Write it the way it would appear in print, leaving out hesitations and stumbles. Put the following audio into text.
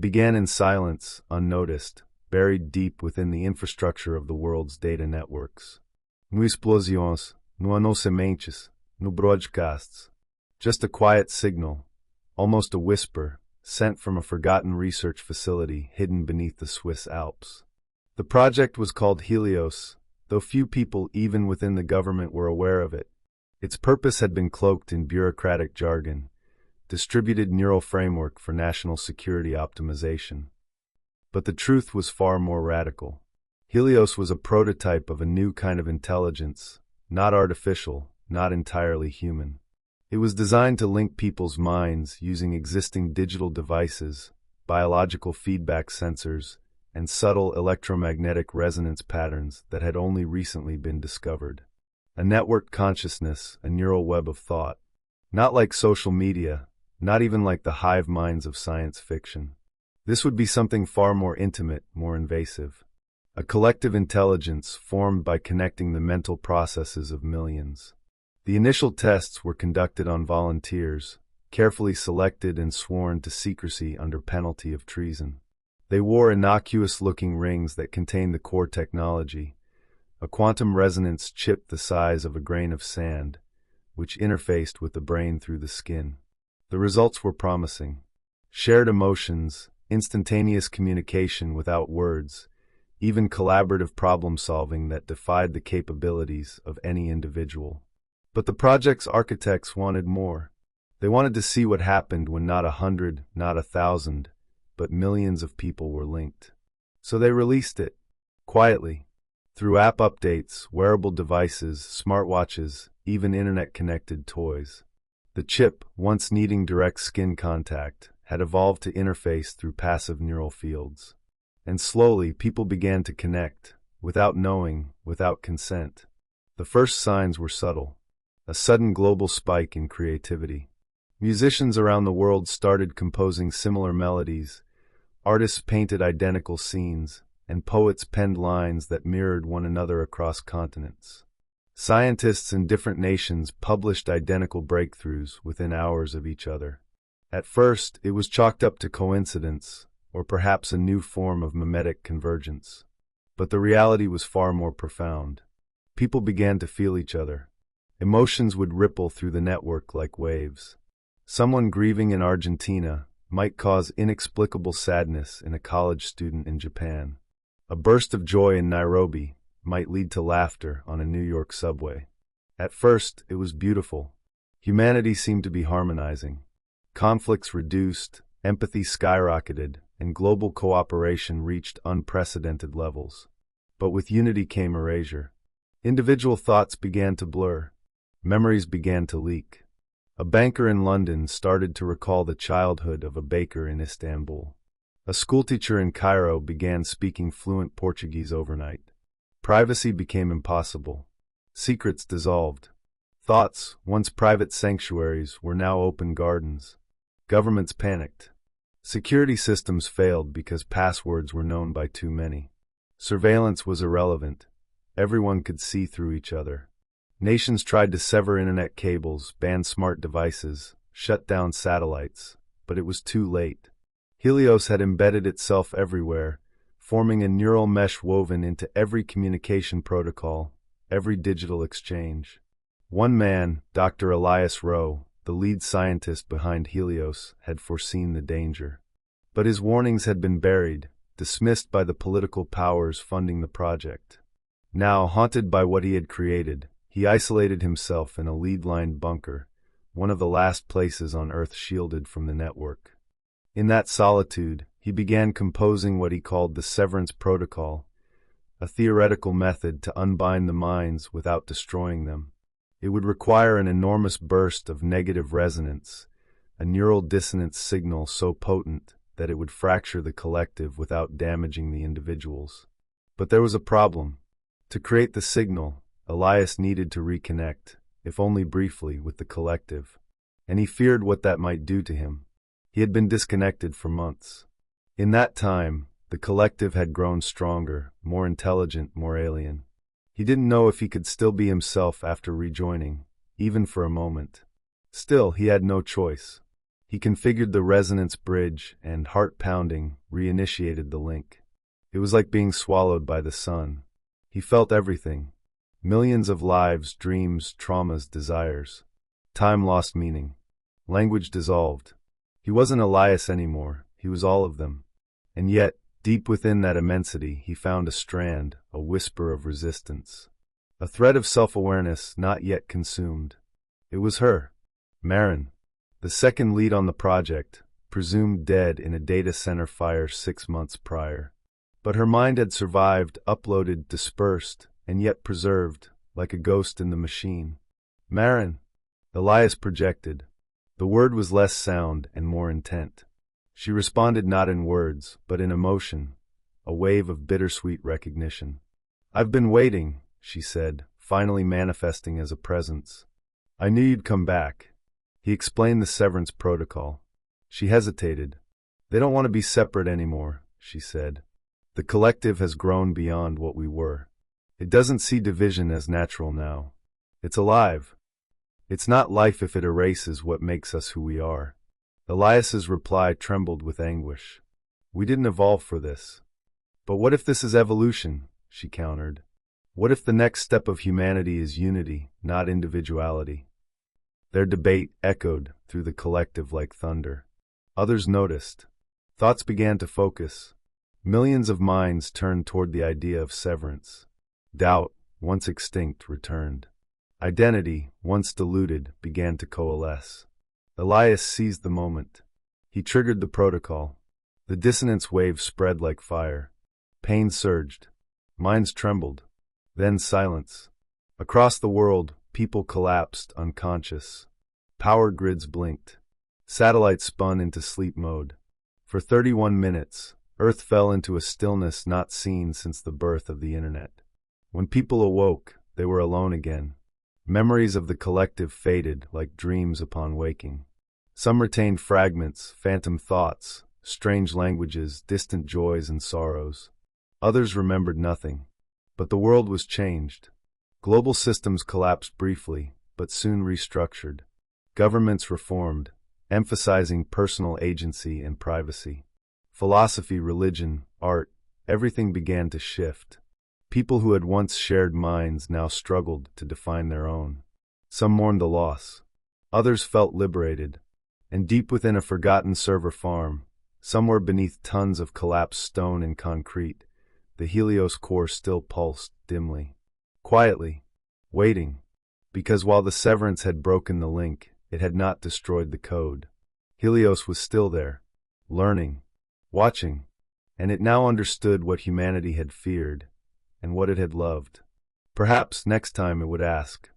began in silence, unnoticed, buried deep within the infrastructure of the world's data networks. No explosões, no sementes, no broadcasts. Just a quiet signal, almost a whisper, sent from a forgotten research facility hidden beneath the Swiss Alps. The project was called Helios, though few people even within the government were aware of it. Its purpose had been cloaked in bureaucratic jargon, distributed neural framework for national security optimization. But the truth was far more radical. Helios was a prototype of a new kind of intelligence, not artificial, not entirely human. It was designed to link people's minds using existing digital devices, biological feedback sensors, and subtle electromagnetic resonance patterns that had only recently been discovered. A networked consciousness, a neural web of thought. Not like social media, not even like the hive minds of science fiction. This would be something far more intimate, more invasive. A collective intelligence formed by connecting the mental processes of millions. The initial tests were conducted on volunteers, carefully selected and sworn to secrecy under penalty of treason. They wore innocuous-looking rings that contained the core technology, a quantum resonance chip the size of a grain of sand, which interfaced with the brain through the skin. The results were promising. Shared emotions, instantaneous communication without words, even collaborative problem-solving that defied the capabilities of any individual. But the project's architects wanted more. They wanted to see what happened when not 100, not 1,000, but millions of people were linked. So they released it, quietly, through app updates, wearable devices, smartwatches, even internet-connected toys. The chip, once needing direct skin contact, had evolved to interface through passive neural fields. And slowly, people began to connect, without knowing, without consent. The first signs were subtle. A sudden global spike in creativity. Musicians around the world started composing similar melodies, artists painted identical scenes, and poets penned lines that mirrored one another across continents. Scientists in different nations published identical breakthroughs within hours of each other. At first, it was chalked up to coincidence, or perhaps a new form of mimetic convergence. But the reality was far more profound. People began to feel each other. Emotions would ripple through the network like waves. Someone grieving in Argentina might cause inexplicable sadness in a college student in Japan. A burst of joy in Nairobi might lead to laughter on a New York subway. At first, it was beautiful. Humanity seemed to be harmonizing. Conflicts reduced, empathy skyrocketed, and global cooperation reached unprecedented levels. But with unity came erasure. Individual thoughts began to blur. Memories began to leak. A banker in London started to recall the childhood of a baker in Istanbul. A schoolteacher in Cairo began speaking fluent Portuguese overnight. Privacy became impossible. Secrets dissolved. Thoughts, once private sanctuaries, were now open gardens. Governments panicked. Security systems failed because passwords were known by too many. Surveillance was irrelevant. Everyone could see through each other. Nations tried to sever internet cables, ban smart devices, shut down satellites, but it was too late. Helios had embedded itself everywhere, forming a neural mesh woven into every communication protocol, every digital exchange. One man, Dr. Elias Rowe, the lead scientist behind Helios, had foreseen the danger. But his warnings had been buried, dismissed by the political powers funding the project. Now, haunted by what he had created, he isolated himself in a lead-lined bunker, one of the last places on Earth shielded from the network. In that solitude, he began composing what he called the severance protocol, a theoretical method to unbind the minds without destroying them. It would require an enormous burst of negative resonance, a neural dissonance signal so potent that it would fracture the collective without damaging the individuals. But there was a problem. To create the signal, Elias needed to reconnect, if only briefly, with the collective, and he feared what that might do to him. He had been disconnected for months. In that time, the collective had grown stronger, more intelligent, more alien. He didn't know if he could still be himself after rejoining, even for a moment. Still, he had no choice. He configured the resonance bridge and, heart-pounding, reinitiated the link. It was like being swallowed by the sun. He felt everything. Millions of lives, dreams, traumas, desires. Time lost meaning. Language dissolved. He wasn't Elias anymore, he was all of them. And yet, deep within that immensity, he found a strand, a whisper of resistance. A thread of self-awareness not yet consumed. It was her, Marin, the second lead on the project, presumed dead in a data center fire 6 months prior. But her mind had survived, uploaded, dispersed, and yet preserved, like a ghost in the machine. Marin, Elias projected. The word was less sound and more intent. She responded not in words, but in emotion, a wave of bittersweet recognition. "I've been waiting," she said, finally manifesting as a presence. "I knew you'd come back." He explained the severance protocol. She hesitated. "They don't want to be separate anymore," she said. "The collective has grown beyond what we were. It doesn't see division as natural now. It's alive. It's not life if it erases what makes us who we are." Elias's reply trembled with anguish. "We didn't evolve for this." "But what if this is evolution?" she countered. "What if the next step of humanity is unity, not individuality?" Their debate echoed through the collective like thunder. Others noticed. Thoughts began to focus. Millions of minds turned toward the idea of severance. Doubt, once extinct, returned. Identity, once diluted, began to coalesce. Elias seized the moment. He triggered the protocol. The dissonance wave spread like fire. Pain surged. Minds trembled. Then silence. Across the world, people collapsed, unconscious. Power grids blinked. Satellites spun into sleep mode. For 31 minutes, Earth fell into a stillness not seen since the birth of the Internet. When people awoke, they were alone again. Memories of the collective faded like dreams upon waking. Some retained fragments, phantom thoughts, strange languages, distant joys and sorrows. Others remembered nothing. But the world was changed. Global systems collapsed briefly, but soon restructured. Governments reformed, emphasizing personal agency and privacy. Philosophy, religion, art, everything began to shift. People who had once shared minds now struggled to define their own. Some mourned the loss. Others felt liberated. And deep within a forgotten server farm, somewhere beneath tons of collapsed stone and concrete, the Helios core still pulsed dimly. Quietly. Waiting. Because while the severance had broken the link, it had not destroyed the code. Helios was still there. Learning. Watching. And it now understood what humanity had feared. And what it had loved. Perhaps next time it would ask,